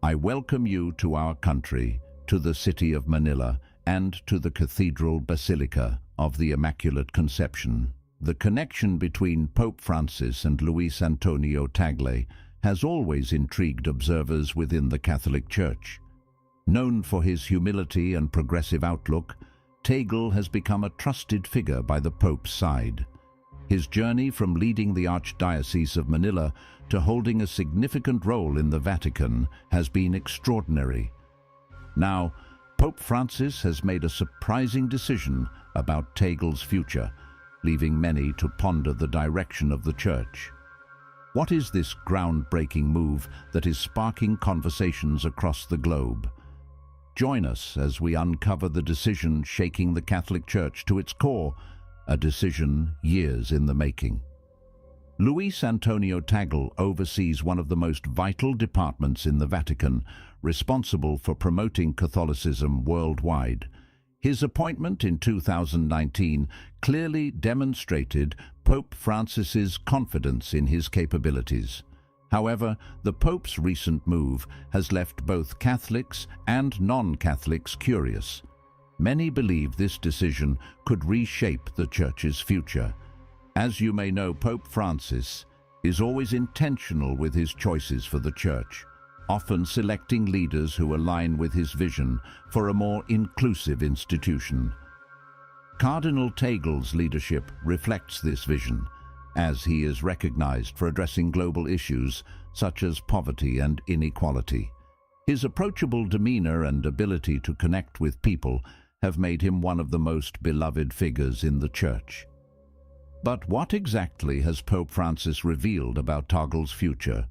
I welcome you to our country, to the city of Manila, and to the Cathedral Basilica of the Immaculate Conception. The connection between Pope Francis and Luis Antonio Tagle has always intrigued observers within the Catholic Church. Known for his humility and progressive outlook, Tagle has become a trusted figure by the Pope's side. His journey from leading the Archdiocese of Manila to holding a significant role in the Vatican has been extraordinary. Now, Pope Francis has made a surprising decision about Tagle's future, leaving many to ponder the direction of the Church. What is this groundbreaking move that is sparking conversations across the globe? Join us as we uncover the decision shaking the Catholic Church to its core, a decision years in the making. Luis Antonio Tagle oversees one of the most vital departments in the Vatican, responsible for promoting Catholicism worldwide. His appointment in 2019 clearly demonstrated Pope Francis's confidence in his capabilities. However, the Pope's recent move has left both Catholics and non-Catholics curious. Many believe this decision could reshape the Church's future. As you may know, Pope Francis is always intentional with his choices for the Church, often selecting leaders who align with his vision for a more inclusive institution. Cardinal Tagle's leadership reflects this vision, as he is recognized for addressing global issues such as poverty and inequality. His approachable demeanor and ability to connect with people have made him one of the most beloved figures in the Church. But what exactly has Pope Francis revealed about Tagle's future?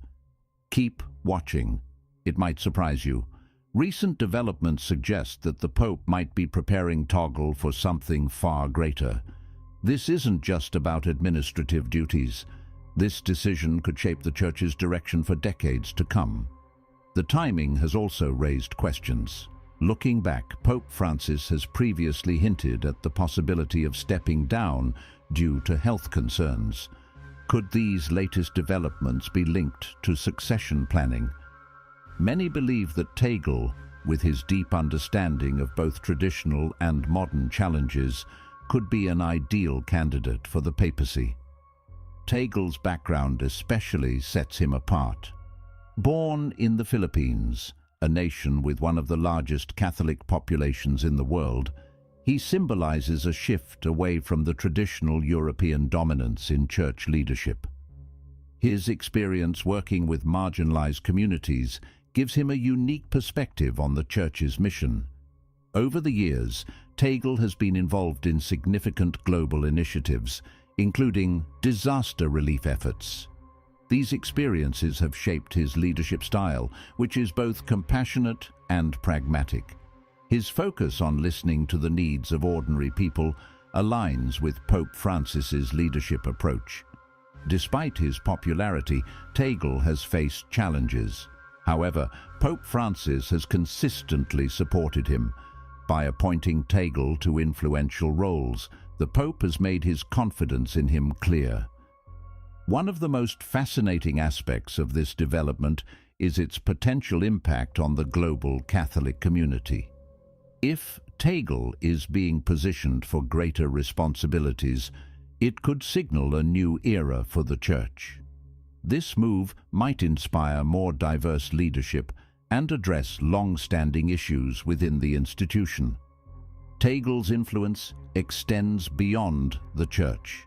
Keep watching. It might surprise you. Recent developments suggest that the Pope might be preparing Tagle for something far greater. This isn't just about administrative duties. This decision could shape the Church's direction for decades to come. The timing has also raised questions. Looking back, Pope Francis has previously hinted at the possibility of stepping down due to health concerns. Could these latest developments be linked to succession planning? Many believe that Tagle, with his deep understanding of both traditional and modern challenges, could be an ideal candidate for the papacy. Tagle's background especially sets him apart. Born in the Philippines, a nation with one of the largest Catholic populations in the world, he symbolizes a shift away from the traditional European dominance in church leadership. His experience working with marginalized communities gives him a unique perspective on the Church's mission. Over the years, Tagle has been involved in significant global initiatives, including disaster relief efforts. These experiences have shaped his leadership style, which is both compassionate and pragmatic. His focus on listening to the needs of ordinary people aligns with Pope Francis's leadership approach. Despite his popularity, Tagle has faced challenges. However, Pope Francis has consistently supported him. By appointing Tagle to influential roles, the Pope has made his confidence in him clear. One of the most fascinating aspects of this development is its potential impact on the global Catholic community. If Tagle is being positioned for greater responsibilities, it could signal a new era for the Church. This move might inspire more diverse leadership and address long-standing issues within the institution. Tagle's influence extends beyond the Church.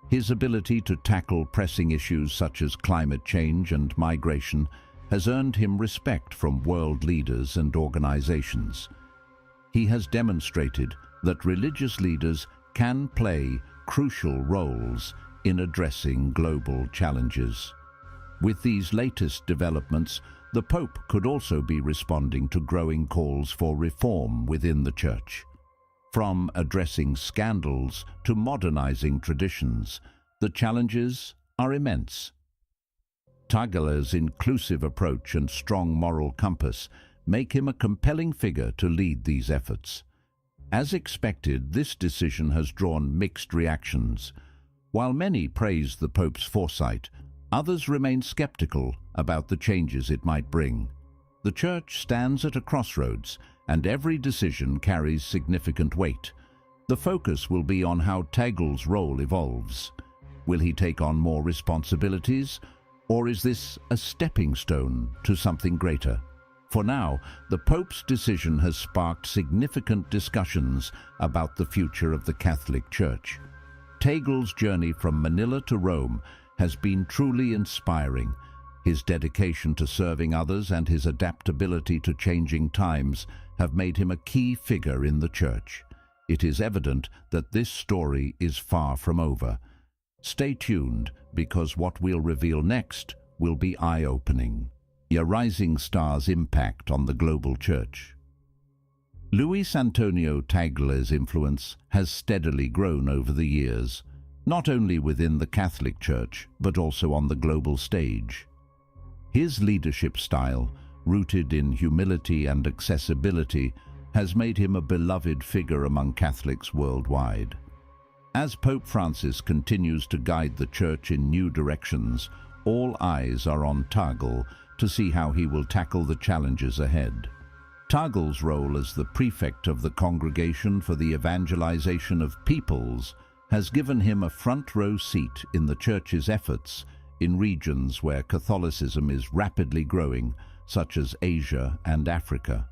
His ability to tackle pressing issues such as climate change and migration has earned him respect from world leaders and organizations. He has demonstrated that religious leaders can play crucial roles in addressing global challenges. With these latest developments, the Pope could also be responding to growing calls for reform within the Church. From addressing scandals to modernizing traditions, the challenges are immense. Tagle's inclusive approach and strong moral compass make him a compelling figure to lead these efforts. As expected, this decision has drawn mixed reactions. While many praise the Pope's foresight, others remain skeptical about the changes it might bring. The Church stands at a crossroads, and every decision carries significant weight. The focus will be on how Tagle's role evolves. Will he take on more responsibilities, or is this a stepping stone to something greater? For now, the Pope's decision has sparked significant discussions about the future of the Catholic Church. Tagle's journey from Manila to Rome has been truly inspiring. His dedication to serving others and his adaptability to changing times have made him a key figure in the Church. It is evident that this story is far from over. Stay tuned, because what we'll reveal next will be eye-opening. A rising star's impact on the global Church. Luis Antonio Tagle's influence has steadily grown over the years, not only within the Catholic Church, but also on the global stage. His leadership style, rooted in humility and accessibility, has made him a beloved figure among Catholics worldwide. As Pope Francis continues to guide the Church in new directions, all eyes are on Tagle to see how he will tackle the challenges ahead. Tagle's role as the prefect of the Congregation for the Evangelization of Peoples has given him a front-row seat in the Church's efforts in regions where Catholicism is rapidly growing, such as Asia and Africa.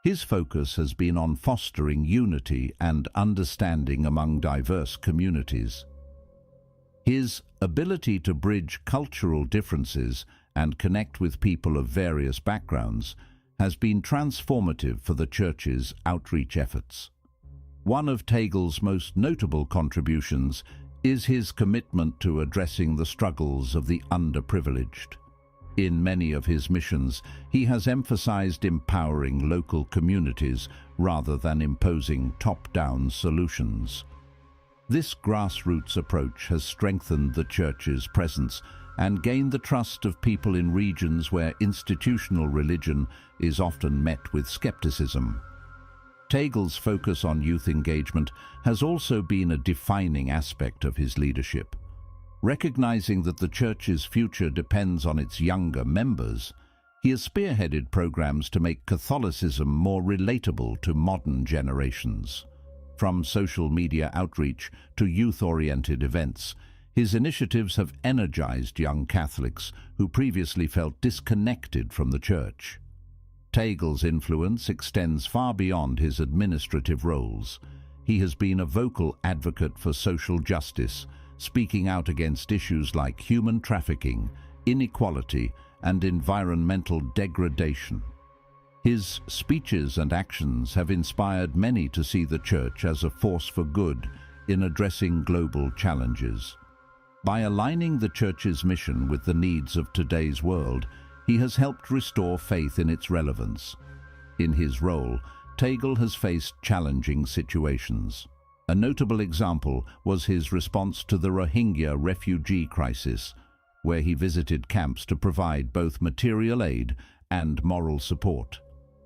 His focus has been on fostering unity and understanding among diverse communities. His ability to bridge cultural differences and connect with people of various backgrounds has been transformative for the Church's outreach efforts. One of Tagle's most notable contributions is his commitment to addressing the struggles of the underprivileged. In many of his missions, he has emphasized empowering local communities rather than imposing top-down solutions. This grassroots approach has strengthened the Church's presence and gained the trust of people in regions where institutional religion is often met with skepticism. Tagle's focus on youth engagement has also been a defining aspect of his leadership. Recognizing that the Church's future depends on its younger members, he has spearheaded programs to make Catholicism more relatable to modern generations. From social media outreach to youth-oriented events, his initiatives have energized young Catholics who previously felt disconnected from the Church. Tagle's influence extends far beyond his administrative roles. He has been a vocal advocate for social justice, speaking out against issues like human trafficking, inequality, and environmental degradation. His speeches and actions have inspired many to see the Church as a force for good in addressing global challenges. By aligning the Church's mission with the needs of today's world, he has helped restore faith in its relevance. In his role, Tagle has faced challenging situations. A notable example was his response to the Rohingya refugee crisis, where he visited camps to provide both material aid and moral support.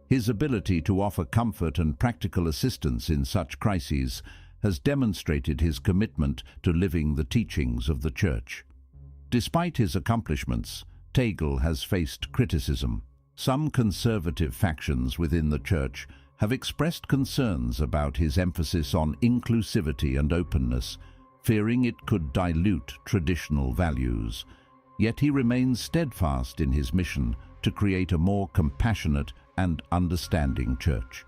His ability to offer comfort and practical assistance in such crises has demonstrated his commitment to living the teachings of the Church. Despite his accomplishments, Tagle has faced criticism. Some conservative factions within the Church have expressed concerns about his emphasis on inclusivity and openness, fearing it could dilute traditional values. Yet he remains steadfast in his mission to create a more compassionate and understanding Church.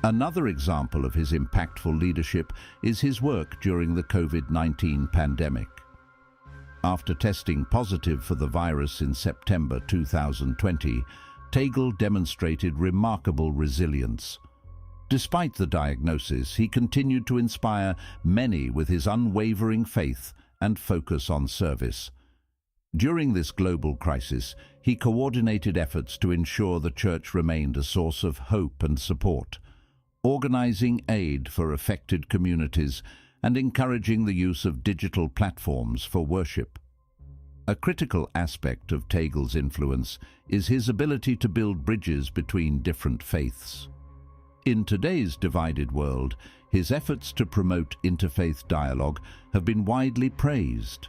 Another example of his impactful leadership is his work during the COVID-19 pandemic. After testing positive for the virus in September 2020, Tagle demonstrated remarkable resilience. Despite the diagnosis, he continued to inspire many with his unwavering faith and focus on service. During this global crisis, he coordinated efforts to ensure the Church remained a source of hope and support, organizing aid for affected communities and encouraging the use of digital platforms for worship. A critical aspect of Tagle's influence is his ability to build bridges between different faiths. In today's divided world, his efforts to promote interfaith dialogue have been widely praised.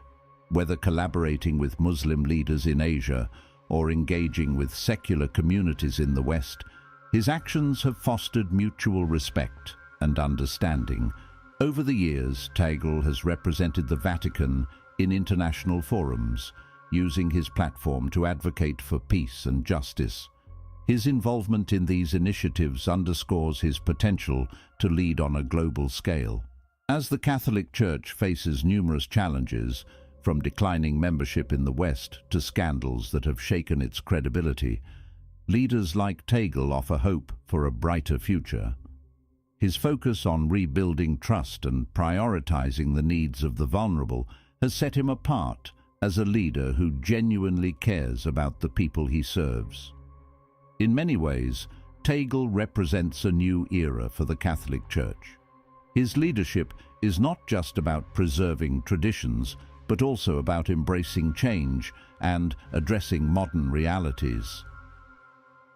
Whether collaborating with Muslim leaders in Asia or engaging with secular communities in the West, his actions have fostered mutual respect and understanding. Over the years, Tagle has represented the Vatican in international forums, using his platform to advocate for peace and justice. His involvement in these initiatives underscores his potential to lead on a global scale. As the Catholic Church faces numerous challenges, from declining membership in the West to scandals that have shaken its credibility, leaders like Tagle offer hope for a brighter future. His focus on rebuilding trust and prioritizing the needs of the vulnerable has set him apart as a leader who genuinely cares about the people he serves. In many ways, Tagle represents a new era for the Catholic Church. His leadership is not just about preserving traditions, but also about embracing change and addressing modern realities.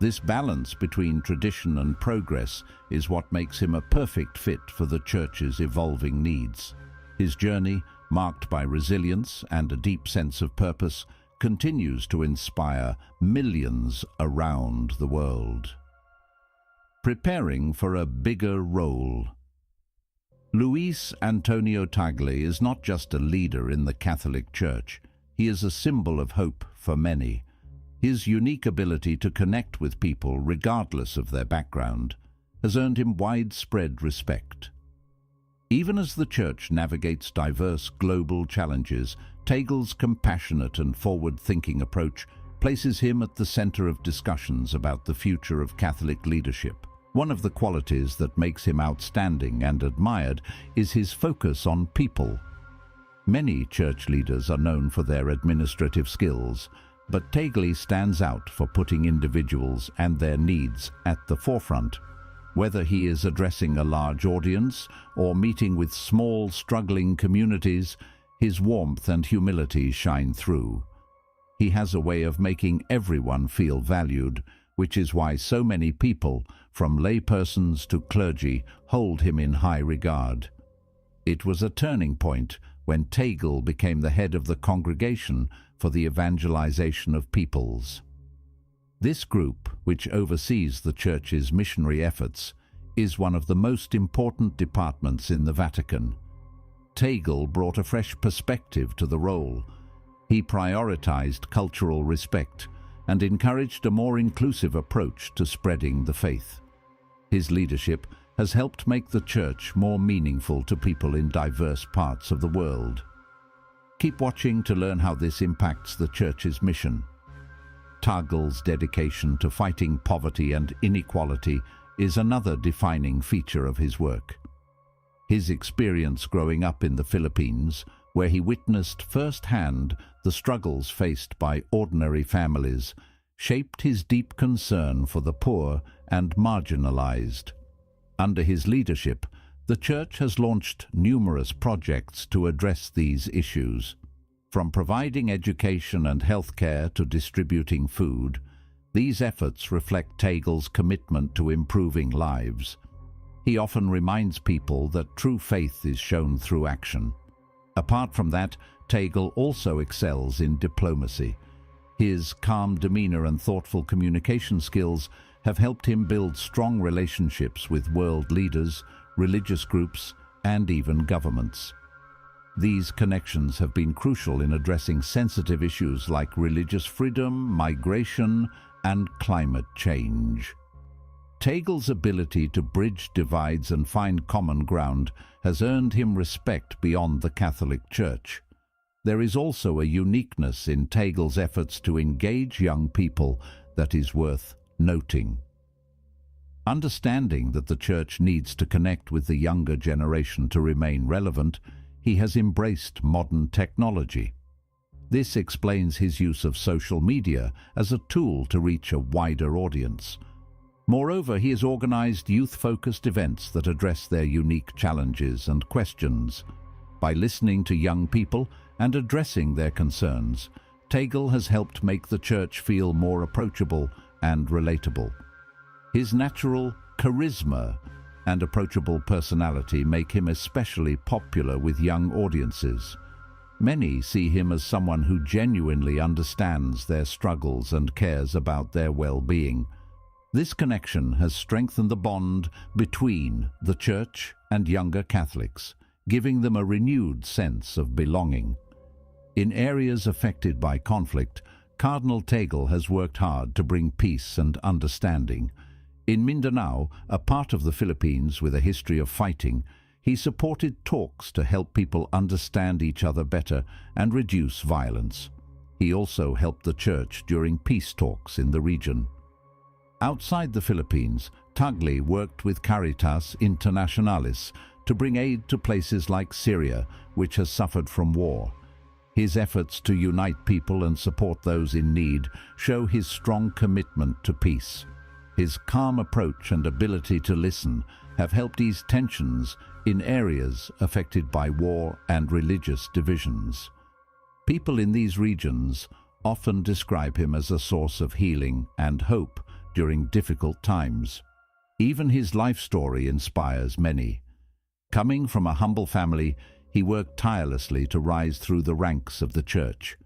This balance between tradition and progress is what makes him a perfect fit for the Church's evolving needs. His journey, marked by resilience and a deep sense of purpose, continues to inspire millions around the world. Preparing for a bigger role. Luis Antonio Tagle is not just a leader in the Catholic Church. He is a symbol of hope for many. His unique ability to connect with people regardless of their background has earned him widespread respect. Even as the Church navigates diverse global challenges, Tagle's compassionate and forward-thinking approach places him at the center of discussions about the future of Catholic leadership. One of the qualities that makes him outstanding and admired is his focus on people. Many church leaders are known for their administrative skills, but Tagle stands out for putting individuals and their needs at the forefront. Whether he is addressing a large audience or meeting with small, struggling communities, his warmth and humility shine through. He has a way of making everyone feel valued, which is why so many people, from laypersons to clergy, hold him in high regard. It was a turning point when Tagle became the head of the Congregation for the Evangelization of Peoples. This group, which oversees the Church's missionary efforts, is one of the most important departments in the Vatican. Tagle brought a fresh perspective to the role. He prioritized cultural respect and encouraged a more inclusive approach to spreading the faith. His leadership has helped make the Church more meaningful to people in diverse parts of the world. Keep watching to learn how this impacts the Church's mission. Tagle's dedication to fighting poverty and inequality is another defining feature of his work. His experience growing up in the Philippines, where he witnessed firsthand the struggles faced by ordinary families, shaped his deep concern for the poor and marginalized. Under his leadership, the Church has launched numerous projects to address these issues. From providing education and healthcare to distributing food, these efforts reflect Tagle's commitment to improving lives. He often reminds people that true faith is shown through action. Apart from that, Tagle also excels in diplomacy. His calm demeanor and thoughtful communication skills have helped him build strong relationships with world leaders, religious groups, and even governments. These connections have been crucial in addressing sensitive issues like religious freedom, migration, and climate change. Tagle's ability to bridge divides and find common ground has earned him respect beyond the Catholic Church. There is also a uniqueness in Tagle's efforts to engage young people that is worth noting. Understanding that the Church needs to connect with the younger generation to remain relevant, he has embraced modern technology. This explains his use of social media as a tool to reach a wider audience. Moreover, he has organized youth-focused events that address their unique challenges and questions. By listening to young people and addressing their concerns, Tagle has helped make the Church feel more approachable and relatable. His natural charisma and approachable personality make him especially popular with young audiences. Many see him as someone who genuinely understands their struggles and cares about their well-being. This connection has strengthened the bond between the Church and younger Catholics, giving them a renewed sense of belonging. In areas affected by conflict, Cardinal Tagle has worked hard to bring peace and understanding. In Mindanao, a part of the Philippines with a history of fighting, he supported talks to help people understand each other better and reduce violence. He also helped the Church during peace talks in the region. Outside the Philippines, Tagle worked with Caritas Internationalis to bring aid to places like Syria, which has suffered from war. His efforts to unite people and support those in need show his strong commitment to peace. His calm approach and ability to listen have helped ease tensions in areas affected by war and religious divisions. People in these regions often describe him as a source of healing and hope during difficult times. Even his life story inspires many. Coming from a humble family, he worked tirelessly to rise through the ranks of the Church.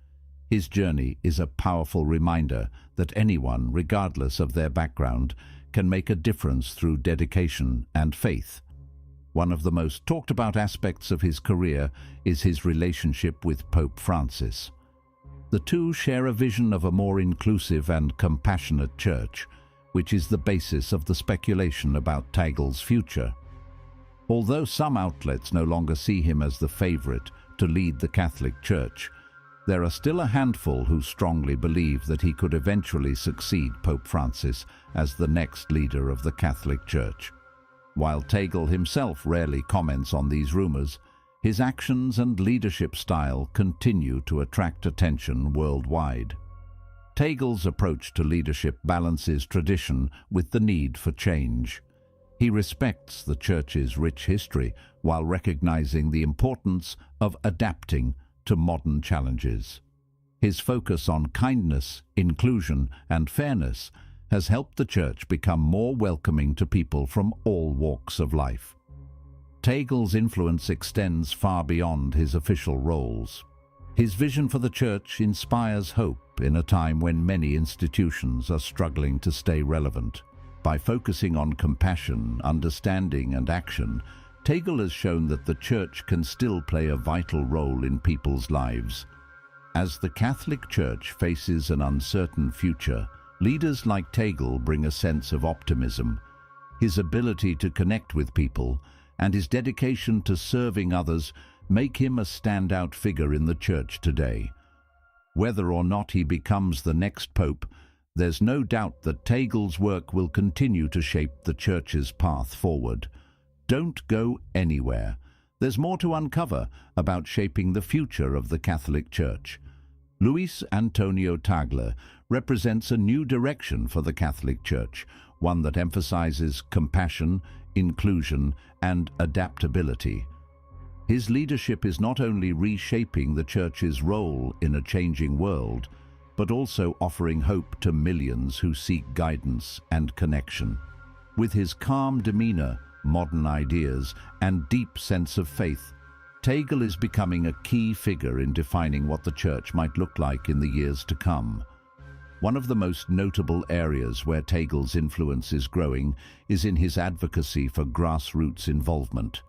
His journey is a powerful reminder that anyone, regardless of their background, can make a difference through dedication and faith. One of the most talked about aspects of his career is his relationship with Pope Francis. The two share a vision of a more inclusive and compassionate Church, which is the basis of the speculation about Tagle's future. Although some outlets no longer see him as the favorite to lead the Catholic Church, there are still a handful who strongly believe that he could eventually succeed Pope Francis as the next leader of the Catholic Church. While Tagle himself rarely comments on these rumors, his actions and leadership style continue to attract attention worldwide. Tagle's approach to leadership balances tradition with the need for change. He respects the Church's rich history while recognizing the importance of adapting to modern challenges. His focus on kindness, inclusion, and fairness has helped the Church become more welcoming to people from all walks of life. Tagle's influence extends far beyond his official roles. His vision for the Church inspires hope in a time when many institutions are struggling to stay relevant. By focusing on compassion, understanding, and action, Tagle has shown that the Church can still play a vital role in people's lives. As the Catholic Church faces an uncertain future, leaders like Tagle bring a sense of optimism. His ability to connect with people and his dedication to serving others make him a standout figure in the Church today. Whether or not he becomes the next pope, there's no doubt that Tagle's work will continue to shape the Church's path forward. Don't go anywhere. There's more to uncover about shaping the future of the Catholic Church. Luis Antonio Tagle represents a new direction for the Catholic Church, one that emphasizes compassion, inclusion, and adaptability. His leadership is not only reshaping the Church's role in a changing world, but also offering hope to millions who seek guidance and connection. With his calm demeanor, modern ideas, and deep sense of faith, Tagle is becoming a key figure in defining what the Church might look like in the years to come. One of the most notable areas where Tagle's influence is growing is in his advocacy for grassroots involvement.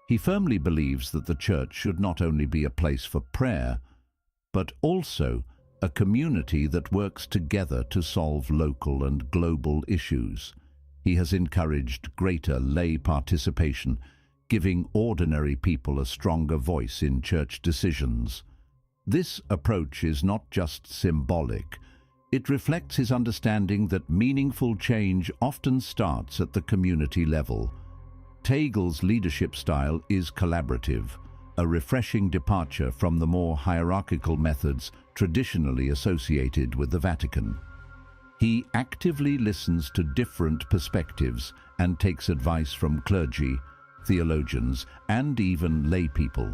He firmly believes that the Church should not only be a place for prayer, but also a community that works together to solve local and global issues. He has encouraged greater lay participation, giving ordinary people a stronger voice in Church decisions. This approach is not just symbolic. It reflects his understanding that meaningful change often starts at the community level. Tagle's leadership style is collaborative, a refreshing departure from the more hierarchical methods traditionally associated with the Vatican. He actively listens to different perspectives and takes advice from clergy, theologians, and even lay people.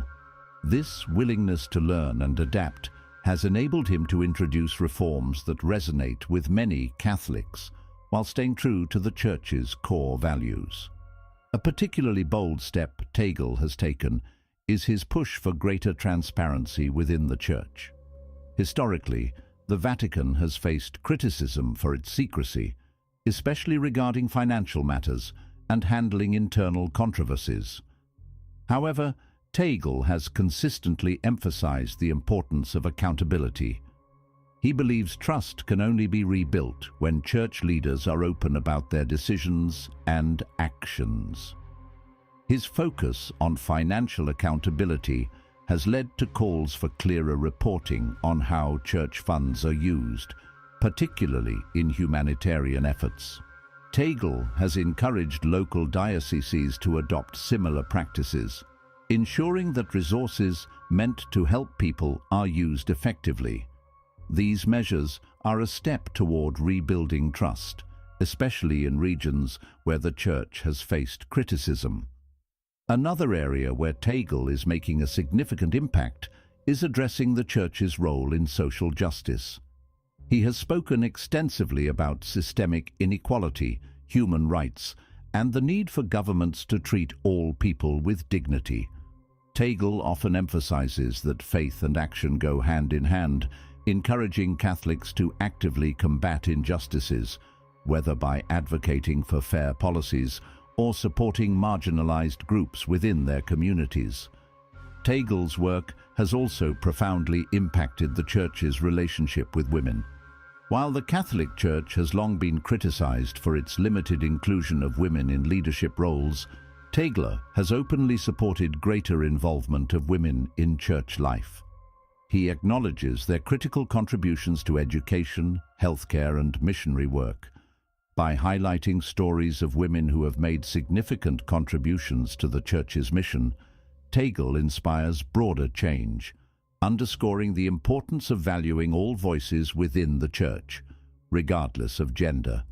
This willingness to learn and adapt has enabled him to introduce reforms that resonate with many Catholics, while staying true to the Church's core values. A particularly bold step Tagle has taken is his push for greater transparency within the Church. Historically, the Vatican has faced criticism for its secrecy, especially regarding financial matters and handling internal controversies. However, Tagle has consistently emphasized the importance of accountability. He believes trust can only be rebuilt when church leaders are open about their decisions and actions. His focus on financial accountability has led to calls for clearer reporting on how church funds are used, particularly in humanitarian efforts. Tagle has encouraged local dioceses to adopt similar practices, ensuring that resources meant to help people are used effectively. These measures are a step toward rebuilding trust, especially in regions where the Church has faced criticism. Another area where Tagle is making a significant impact is addressing the Church's role in social justice. He has spoken extensively about systemic inequality, human rights, and the need for governments to treat all people with dignity. Tagle often emphasizes that faith and action go hand in hand, encouraging Catholics to actively combat injustices, whether by advocating for fair policies or supporting marginalized groups within their communities. Tagle's work has also profoundly impacted the Church's relationship with women. While the Catholic Church has long been criticized for its limited inclusion of women in leadership roles, Tagle has openly supported greater involvement of women in church life. He acknowledges their critical contributions to education, healthcare, and missionary work. By highlighting stories of women who have made significant contributions to the Church's mission, Tagle inspires broader change, underscoring the importance of valuing all voices within the Church, regardless of gender.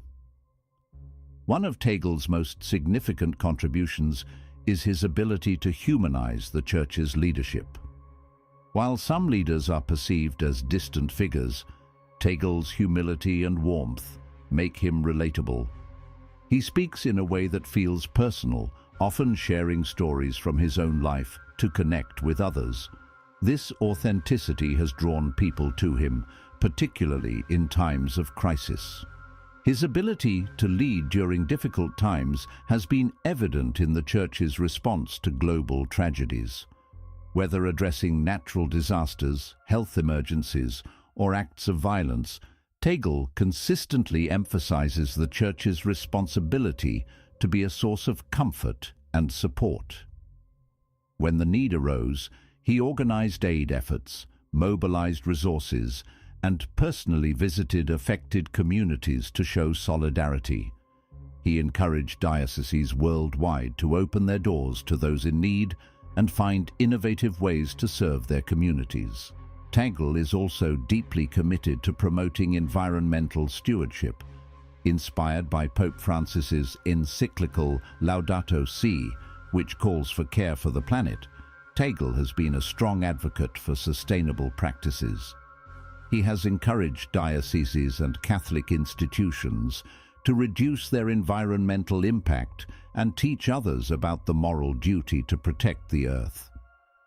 One of Tagle's most significant contributions is his ability to humanize the Church's leadership. While some leaders are perceived as distant figures, Tagle's humility and warmth make him relatable. He speaks in a way that feels personal, often sharing stories from his own life to connect with others. This authenticity has drawn people to him, particularly in times of crisis. His ability to lead during difficult times has been evident in the Church's response to global tragedies. Whether addressing natural disasters, health emergencies, or acts of violence, Tagle consistently emphasizes the Church's responsibility to be a source of comfort and support. When the need arose, he organized aid efforts, mobilized resources, and personally visited affected communities to show solidarity. He encouraged dioceses worldwide to open their doors to those in need and find innovative ways to serve their communities. Tagle is also deeply committed to promoting environmental stewardship. Inspired by Pope Francis's encyclical Laudato Si, which calls for care for the planet, Tagle has been a strong advocate for sustainable practices. He has encouraged dioceses and Catholic institutions to reduce their environmental impact and teach others about the moral duty to protect the earth.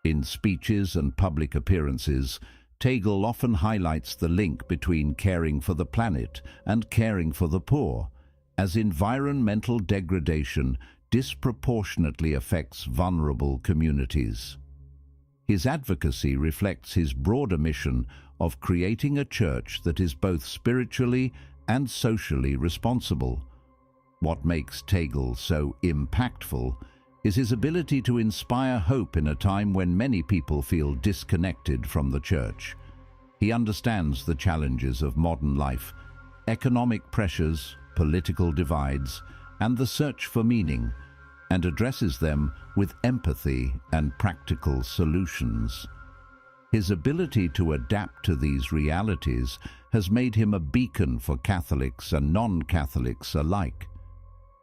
In speeches and public appearances, Tagle often highlights the link between caring for the planet and caring for the poor, as environmental degradation disproportionately affects vulnerable communities. His advocacy reflects his broader mission of creating a church that is both spiritually and socially responsible. What makes Tagle so impactful is his ability to inspire hope in a time when many people feel disconnected from the Church. He understands the challenges of modern life, economic pressures, political divides, and the search for meaning, and addresses them with empathy and practical solutions. His ability to adapt to these realities has made him a beacon for Catholics and non-Catholics alike.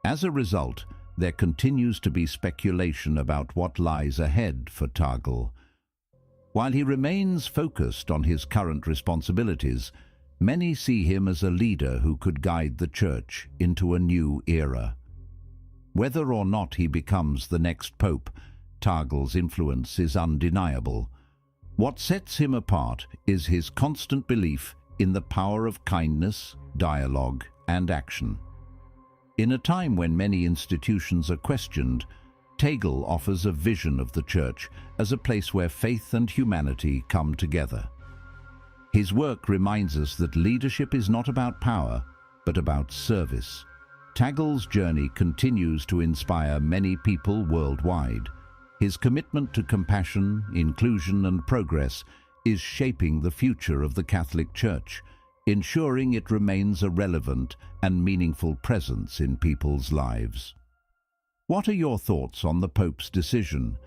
As a result, there continues to be speculation about what lies ahead for Tagle. While he remains focused on his current responsibilities, many see him as a leader who could guide the Church into a new era. Whether or not he becomes the next pope, Tagle's influence is undeniable. What sets him apart is his constant belief in the power of kindness, dialogue, and action. In a time when many institutions are questioned, Tagle offers a vision of the Church as a place where faith and humanity come together. His work reminds us that leadership is not about power, but about service. Tagle's journey continues to inspire many people worldwide. His commitment to compassion, inclusion, and progress is shaping the future of the Catholic Church, ensuring it remains a relevant and meaningful presence in people's lives. What are your thoughts on the Pope's decision?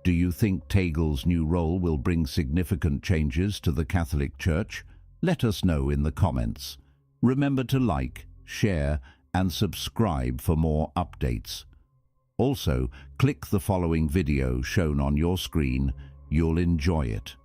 Do you think Tagle's new role will bring significant changes to the Catholic Church? Let us know in the comments. Remember to like, share, and subscribe for more updates. Also, click the following video shown on your screen. You'll enjoy it.